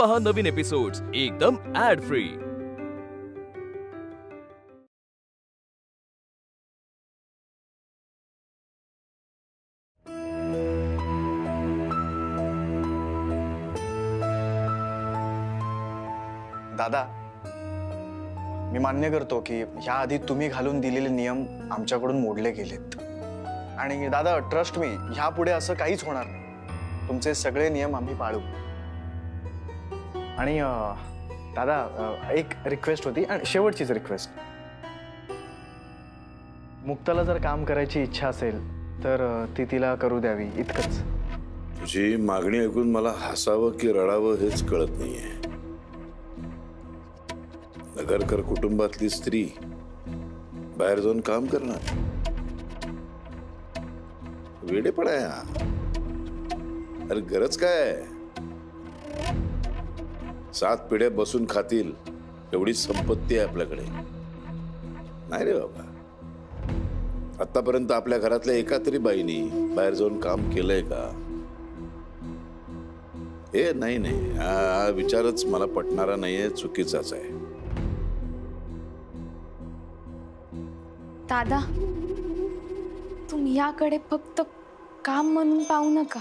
पहा नवीन एपिसोड्स एकदम add free. दादा, मी मान्य करतो की ह्या आधी तुम्ही घालून दिलेले नियम आमच्याकडून मोडले गेलेत आणि दादा ट्रस्ट मी, ह्यापुढे असं काहीच होणार नाही। तुमचे सगळे नियम आम्ही पाळू। आणि दादा एक रिक्वेस्ट होती आणि शेवटचीच रिक्वेस्ट, मुक्ताला जर काम करायची इच्छा असेल तर ती तिला करू द्यावी, इतकंच। तुझी मागणी ऐकून मला हसावं की रडावं हेच कळत नाहीये। नगरकर कुटुंबातली स्त्री बाहेर जाऊन काम करणार, वेडेपणा आहे हा। अरे गरज काय? 7 पिढ्या बसून खातील एवढी संपत्ती आहे आपल्याकडे। नाही रे बाबा, आतापर्यंत आपल्या घरातल्या एका तरी बाईनी बाहेर जाऊन काम केलंय का? हे नाही, हा विचारच मला पटणारा नाहीये, चुकीचाच आहे। दादा, तुम्ही याकडे फक्त काम म्हणून पाहू नका।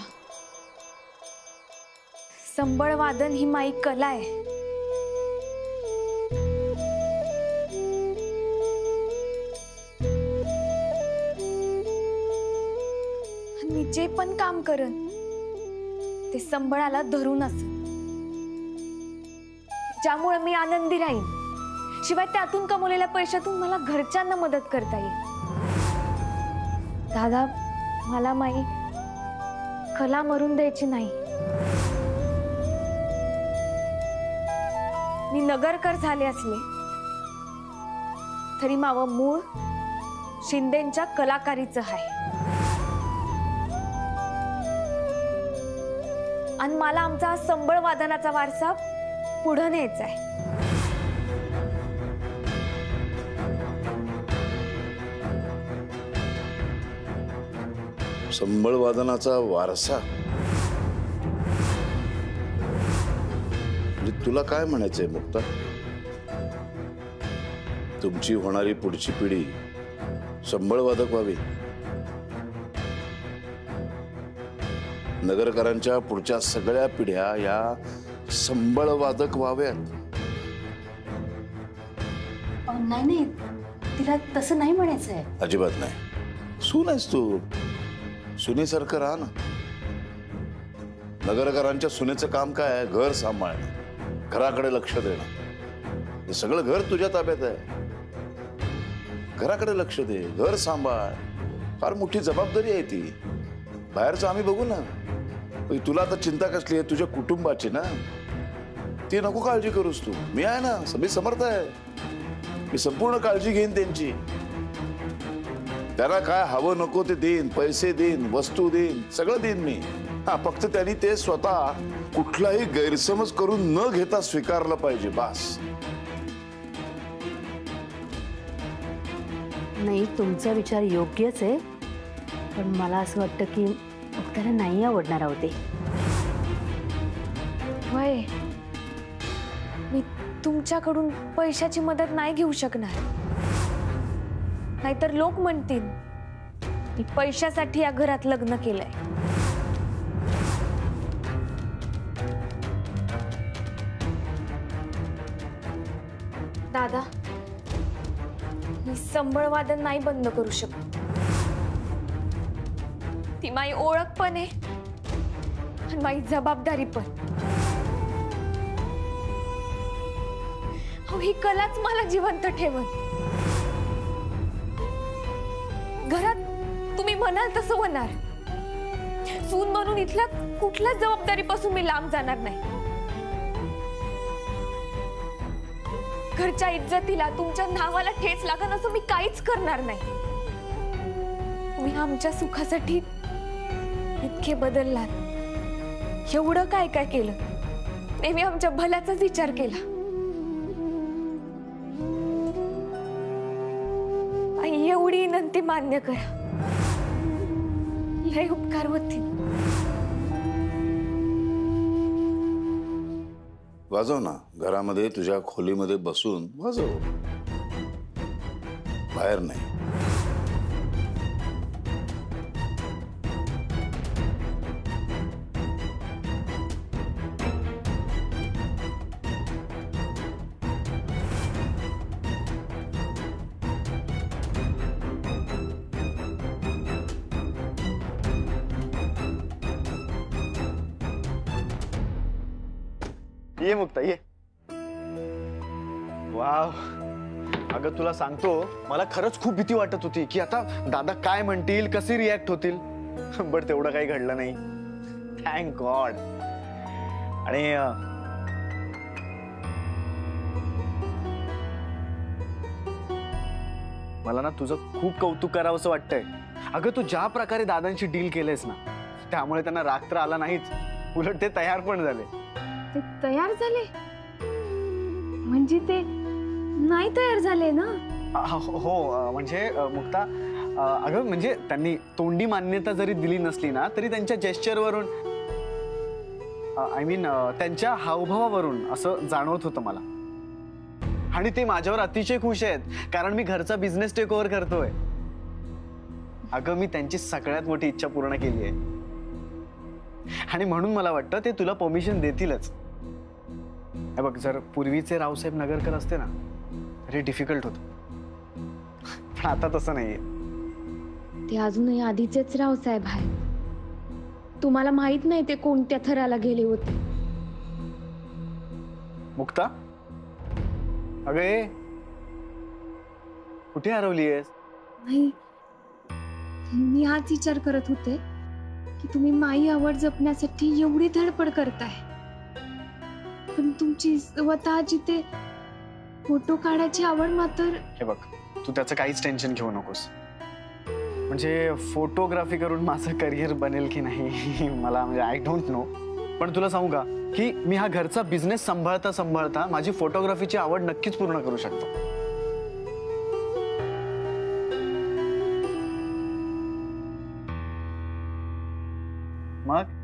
संबळ वादन ही माई कला आहे। मी जे पण काम करन ते संबळाला धरून असेल, ज्यामुळे मी आनंदी राहीन। शिवाय त्यातून कमवलेल्या पैशातून मला घरच्यांना मदत करता येईल। दादा, मला माई कला मरून द्यायची नाही। मी नगरकर झाले असले तरी मावं मूळ शिंदेंच्या कलाकारीचं आहे आणि मला आमचा संबळ वादनाचा वारसा पुढे न्यायचा आहे। संबळ वादनाचा वारसा? तुला काय म्हणायचंय मुक्ता? तुमची होणारी पुढची पिढी संबळ वादक व्हावी, नगरकरांच्या पुढच्या सगळ्या पिढ्या या संबळ वादक व्हाव्यात? नाही, तिला तसं नाही म्हणायचंय। अजिबात नाही। सून आहेस तू, सुनेसारखं राहा ना। नगरकरांच्या सुनेचं काम काय आहे? घर सांभाळणं, घराकडे लक्ष देणं। हे सगळं घर तुझ्या ताब्यात आहे। घराकडे लक्ष दे, घर सांभाळ, फार मोठी जबाबदारी आहे ती। बाहेरचं आम्ही बघू ना। तुला आता चिंता कसली आहे? तुझ्या कुटुंबाची ना, ती नको काळजी करूस तू। मी आहे ना, मी समर्थ आहे। मी संपूर्ण काळजी घेईन त्यांची। त्यांना काय हवं नको ते देईन, पैसे देईन, वस्तू देईन, सगळं देईन मी। हा, फक्त त्यांनी ते स्वतः कुठलाही गैरसमज करून न घेता स्वीकारलं पाहिजे, बस। नाही, तुमचा विचार योग्यच आहे, पण मला असं वाटतं की मुक्ताला नाही आवडणार होते। वय, मी तुमच्याकडून पैशाची मदत नाही घेऊ शकणार। नाहीतर लोक म्हणतील मी पैशासाठी या घरात लग्न केलंय। दादा, मी संबळ वादन नाही बंद करू शकत। ती माझी ओळख पण आहे आणि माझी जबाबदारी पण। ही कलाच मला जिवंत ठेवत। घरात तुम्ही म्हणाल तसं होणार। सून म्हणून इथल्या कुठल्याच जबाबदारीपासून मी लांब जाणार नाही। घरच्या इज्जतीला, तुमच्या नावाला ठेच लागन असं मी काहीच करणार नाही। तुम्ही आमच्या सुखासाठी इतके बदललात, एवढं काय काय केलं। नेहमी आमच्या भल्याचाच विचार केला। एवढी विनंती मान्य करा, लय उपकार होतील। वाजव ना, घरामध्ये तुझ्या खोलीमध्ये बसून वाजव, बाहेर नाही. ये मुक्ता ये. वाव. अगं तुला सांगतो, मला खरंच खूप भीती वाटत होती की आता दादा काय म्हणतील, कसे रिॲक्ट होतील. बट तेवढं काही घडलं नाही. Thank God. आणि मला ना तुझं खूप कौतुक करावंसं वाटतंय. अगं तू ज्या प्रकारे दादांशी डील केलेस ना, त्यामुळे त्यांना राग तर आला नाहीच, उलट ते तयार पण झाले. ते तयार झाले म्हणजे ते नाही तयार झाले ना? हो म्हणजे मुक्ता, अगं म्हणजे त्यांनी तोंडी मान्यता जरी दिली नसली ना, तरी त्यांच्या जेस्चरवरून, आय मीन त्यांच्या हावभावावरून असं जाणवत होतं मला. आणि ते माझ्यावर अतिशय खुश आहेत, कारण मी घरचा बिझनेस टेक ओव्हर करतोय. अगं मी त्यांची सगळ्यात मोठी इच्छा पूर्ण केली आहे, आणि म्हणून मला वाटतं ते तुला परमिशन देतीलच. हे बघ, जर पूर्वीचे रावसाहेब नगरकर असते ना, तरी डिफिकल्ट होतं, पण आता तसं नाहीये. ते अजूनही आधीचेच रावसाहेब आहेत. तुम्हाला माहित नाही ते कोणत्या थराला गेले होते. मुक्ता, अगं ए, कुठे हरवलीयस? नाही, मी हाच विचार करत होते की तुम्ही माई आवड जपण्यासाठी एवढी धडपड करताय, पण तुमची स्वतःची ते फोटो काढायची आवड मात्र. हे बघ, तू त्याचं काहीच टेन्शन घेऊ नकोस. म्हणजे फोटोग्राफी करून माझं करिअर बनेल की नाही मला म्हणजे आय डोंट नो. पण तुला सांगू का की मी हा घरचा बिझनेस सांभाळता सांभाळता माझी फोटोग्राफीची आवड नक्कीच पूर्ण करू शकतो. मग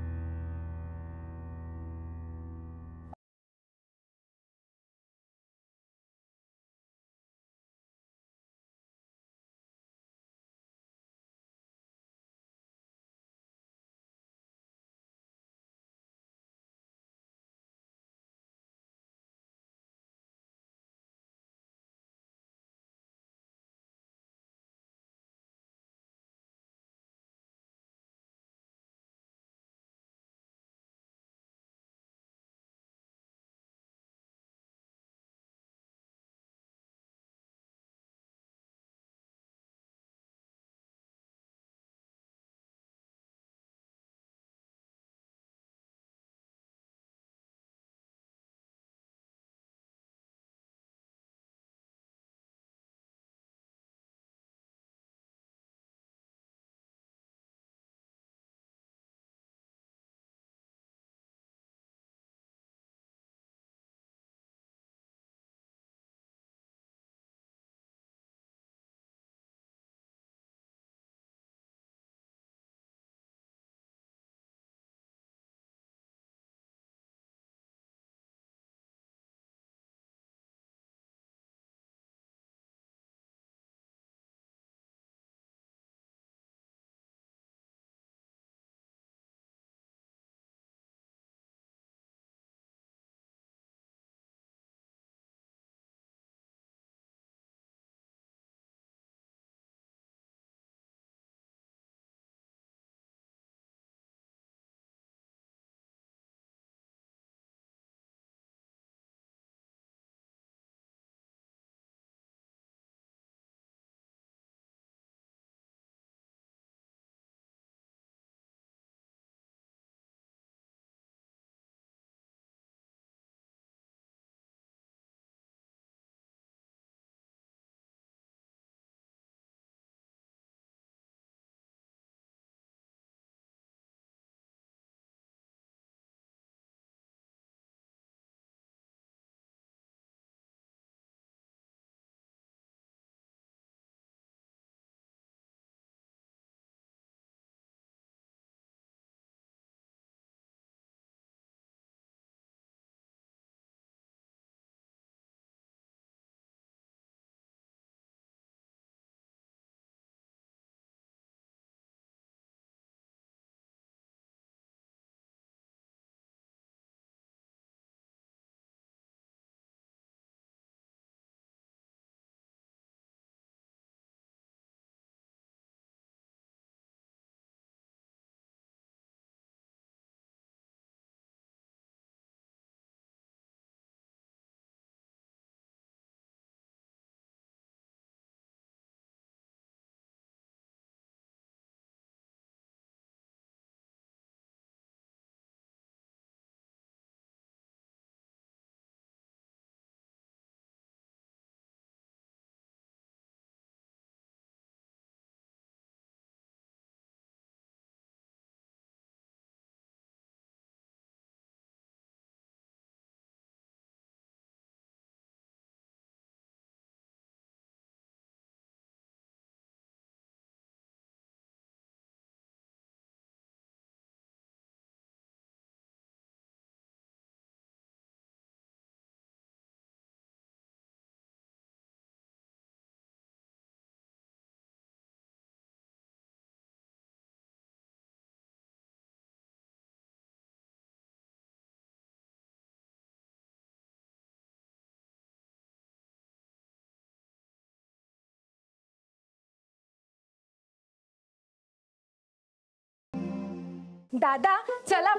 दादा चला.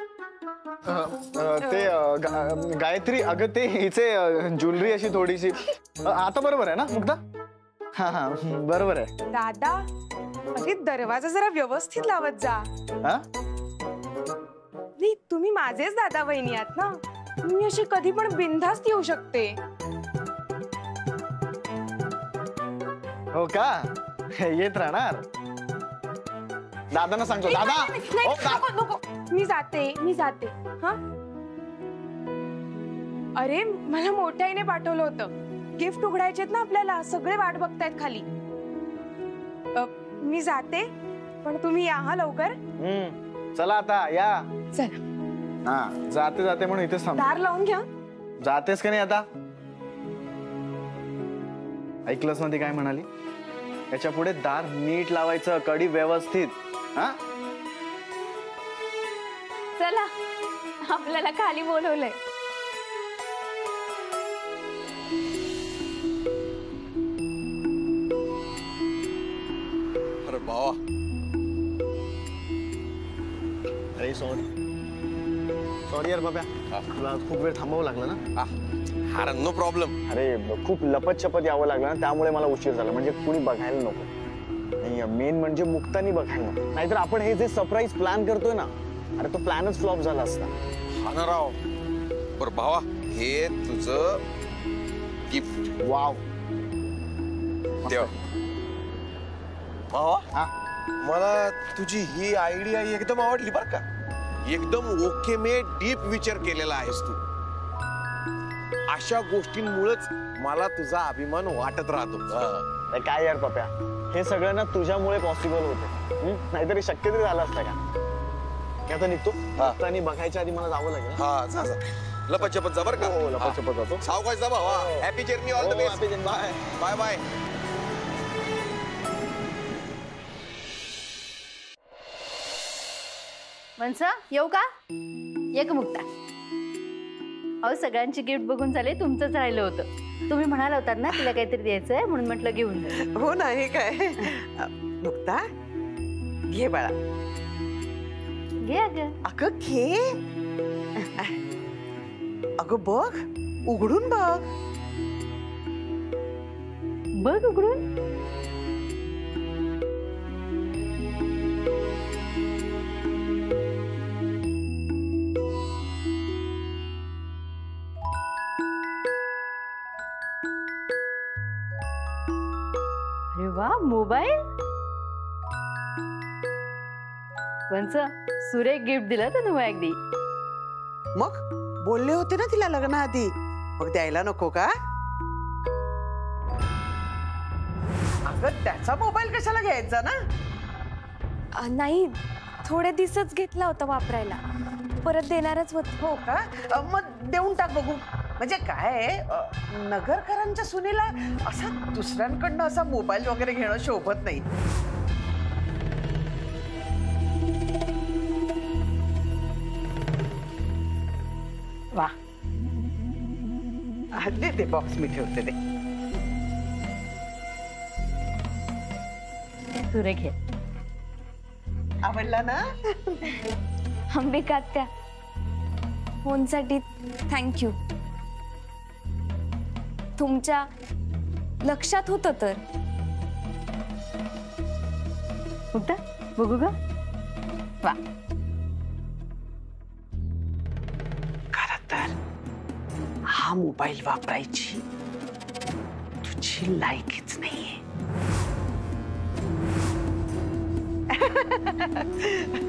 गायत्री, अगं ते हिचे ज्वेलरी अशी थोडीशी आता बरोबर आहे ना मुग्धा? हा हा बरोबर आहे. दादा अरे दरवाजा जरा व्यवस्थित लावत जा. हा नाही तुम्ही माझेच दादा वहिनी आहात ना, मी अशी कधी पण बिनधास्त येऊ शकते. हो का? येत राहणार. दादांना सांगतो. दादा नाही, ओ, नको नको, मी जाते हा. अरे मला मोठ्या आईने पाठवलं होतं, गिफ्ट उघडायचेत ना आपल्याला, सगळे वाट बघतायत खाली. मी जाते, पण तुम्ही या हा लवकर. चला आता या. चला. हा जाते जाते म्हणून इथेच थांब. दार लावून घ्या. जातेस का नाही आता? ऐकलंस ना ती काय म्हणाली? याच्या पुढे दार नीट लावायचं, कडी व्यवस्थित. हा चला, आपल्याला खाली बोलवलंय. अरे बाबा, अरे सॉरी यार बाब्या, तुला खूप वेळ थांबावं लागलं ना. अरे नो प्रॉब्लेम. अरे खूप लपत छपत यावं लागलं ना, त्यामुळे मला उशीर झाला. म्हणजे कुणी बघायला नको. आणि मेन म्हणजे मुक्तानी बघायला नको. नाहीतर आपण हे जे सरप्राईज प्लॅन करतोय ना, अरे तो प्लॅनच फ्लॉप झाला असता. हा ना राव. बरं भावा, हे तुझं गिफ्ट. वाव. देवा भावा, हा मला तुझी ही आयडिया एकदम आवडली बरं का. एकदम ओके मे डीप विचार केलेला आहेस तू. अशा गोष्टींमुळेच मला तुझा अभिमान वाटत राहतो. अरे काय यार पप्या, हे सगळं ना तुझ्यामुळे पॉसिबल होते. नाहीतरी शक्य तरी झालं असतं का? मी आता निघतो. मुक्तानी बघायच्या आधी मला जावं लागेल. हा जा जा, लपत जा बरं का. हो लपत छपत जातो. सावकाश जा भावा. Happy journey, all the best. Bye bye bye. मनसा येऊ का? ये का मुक्ता? अहो सगळ्यांची गिफ्ट बघून झाले, तुमचंच राहिलं होतं. तुम्ही म्हणाला होतात ना तिला काहीतरी द्यायचंय, म्हणून म्हटलं घेऊन जा. हो ना, हे काय मुक्ता, घे बाळा. घे अगं. अगं घे. अगं बघ, उघडून बघ. बघ उघडून. अरे वा, मोबाईल. वंच सुरेख गिफ्ट दिलं तर तुम्ही अगदी. मग बोलले होते ना तिला लग्नाआधी, मग द्यायला नको का? अगं त्याचा मोबाईल कशाला घ्यायचा ना? नाही, थोडे दिवसच घेतला होता वापरायला, परत देणारच होत. हो का? मग देऊन टाक बघू. म्हणजे काय, नगरकरांच्या सुनेला असा दुसऱ्यांकडनं असा मोबाईल वगैरे घेणं शोभत नाही. वा, दे बॉक्स मी ठेवते. दे. सुरेख घे. आवडला ना? अंबिका त्या फोनसाठी थँक्यू. तुमच्या लक्षात होतं तर. मुक्ता बघू ग. वा, खरं तर हा मोबाईल वापरायची तुझी लायकीच नाहीये.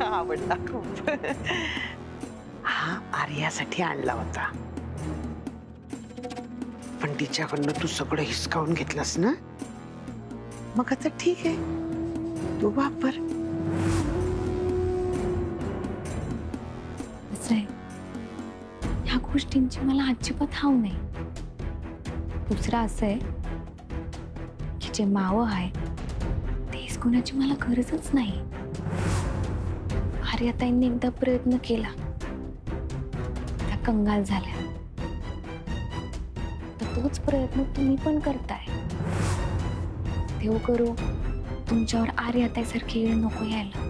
आवडला खूप. हा आर्यासाठी आणला होता, पण तिच्याकडनं तू सगळं हिसकावून घेतलंस ना. मग आता ठीक आहे, तू वापर. ह्या गोष्टींची मला अजिबात हाव नाही. दुसरं असं आहे की जे मावं आहे तेच कोणाची मला गरजच नाही. आर्याताईंनी एकदा प्रयत्न केला, त्या कंगाल झाल्या. तर तोच प्रयत्न तुम्ही पण करताय. देव करू तुमच्यावर आर्याताईसारखी वेळ नको यायला.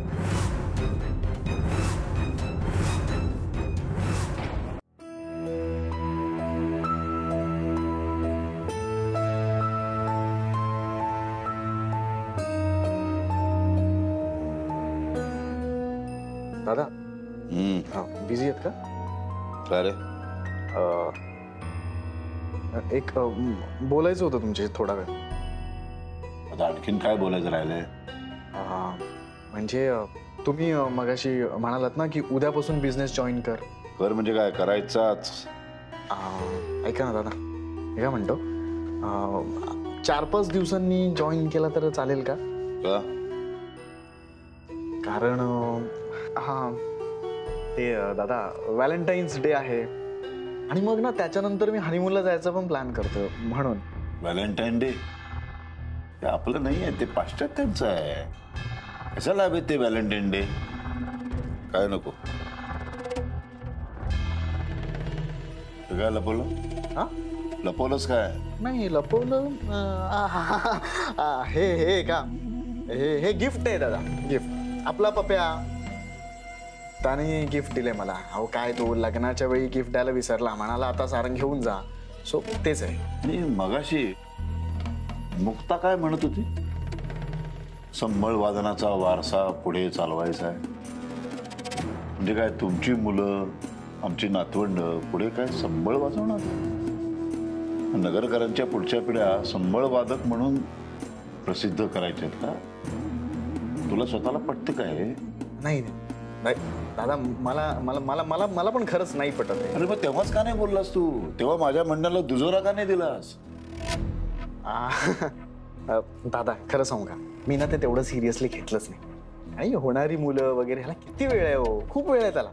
दादा बिझी आहेत का? काय रे? एक बोलायचं होतं तुमच्याशी थोडा वेळ. आता आणखीन काय बोलायचं राहिलंय? म्हणजे तुम्ही मगाशी म्हणालात ना की उद्यापासून बिझनेस जॉईन कर. कर म्हणजे काय करायचाच? ऐका ना दादा, हे काय म्हणतो, 4-5 दिवसांनी जॉईन केला तर चालेल का? का? कारण ते दादा व्हॅलेंटाईन्स डे आहे आणि मग ना त्याच्यानंतर मी हनीमूनला जायचा पण प्लॅन करतो म्हणून. व्हॅलेंटाईन डे ते आपलं नाही आहे, ते पाश्चात्यांचं आहे. कशाला हवे ते व्हॅलेंटाईन डे? काय नको काय लपवलं? हा लपवलंच काय? नाही लपवलं. हे का हे गिफ्ट आहे दादा, गिफ्ट. आपला पप्या त्याने गिफ्ट दिले मला. अहो काय तो लग्नाच्या वेळी गिफ्ट द्यायला विसरला, म्हणाला आता सारंग घेऊन जा. सो तेच आहे. आणि मगाशी मुक्ता काय म्हणत होती? संबळ वादनाचा वारसा पुढे चालवायचा आहे. म्हणजे काय तुमची मुलं आमची नातवंड पुढे काय संबळ वाजवणार? नगरकरांच्या पुढच्या पिढ्या संबळ वादक म्हणून प्रसिद्ध करायच्या आहेत का? तुला स्वतःला पटतं काय? नाही नाही दादा, मला मला मला मला मला पण खरंच नाही पटत आहे. अरे मग तेव्हाच का नाही बोललास तू? तेव्हा माझ्या म्हणण्याला दुजोरा का नाही दिलास? दादा खरं सांगू का, मी ना ते तेवढं सिरियसली घेतलंच नाही. आणि होणारी मुलं वगैरे ह्याला किती वेळ आहे हो, खूप वेळ आहे त्याला.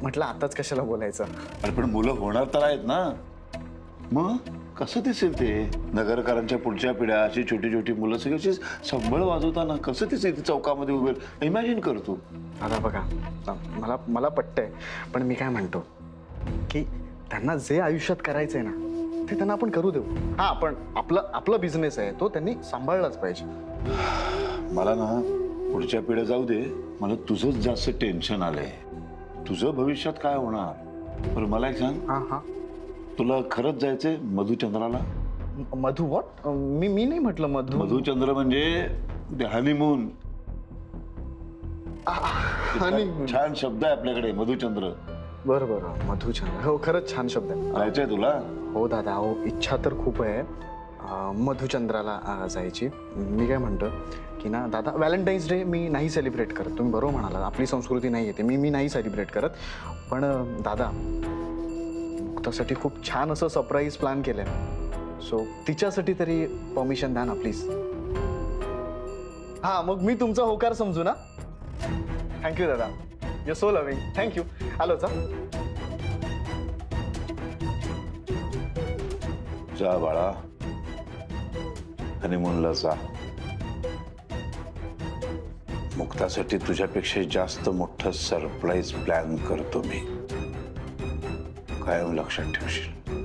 म्हटलं आताच कशाला बोलायचं. अरे पण मुलं होणार तर आहेत ना. मग कसं दिसेल ते? नगरकरांच्या पुढच्या पिढ्या अशी छोटी छोटी मुलं सगळी संबळ वाजवताना कसं दिसेल ते चौकामध्ये उभे? इमॅजिन करतो. दादा बघा, मला मला पटतंय, पण मी काय म्हणतो की त्यांना जे आयुष्यात करायचंय ना ते त्यांना आपण करू देऊ. हा पण आपला बिझनेस आहे तो त्यांनी सांभाळलाच पाहिजे. मला ना पुढच्या पिढ्या जाऊ दे, मला तुझंच जास्त टेन्शन आलंय. तुझं भविष्यात काय होणार? पण मला एक सांग, हा तुला खरंच जायचंय मधुचंद्राला? मधु व्हॉट? मी नाही म्हटलं मधु. मधुचंद्र म्हणजे हनीमून. छान शब्द आहे आपल्याकडे मधुचंद्र. बरं मधुचंद्र, हो खरंच छान शब्द आहे. जायचंय तुला? हो दादा, हो इच्छा तर खूप आहे मधुचंद्राला जायची. मी काय म्हणतो की ना दादा, व्हॅलेंटाईन्स डे मी नाही सेलिब्रेट करत. तुम्ही बरोबर म्हणाला, आपली संस्कृती नाही येते, मी नाही सेलिब्रेट करत. पण दादा मुक्तासाठी खूप छान असं सरप्राईज प्लॅन केलंय. सो तिच्यासाठी तरी परमिशन द्या ना प्लीज. हा मग मी तुमचा होकार समजू ना? थँक्यू दादा, यू सो लव्हिंग. थँक्यू. आलोच. जा बाळा, हनीमूनला जा. मुक्तासाठी तुझ्यापेक्षा जास्त मोठं सरप्राईज प्लॅन करतो मी. कायम लक्षात ठेवशील.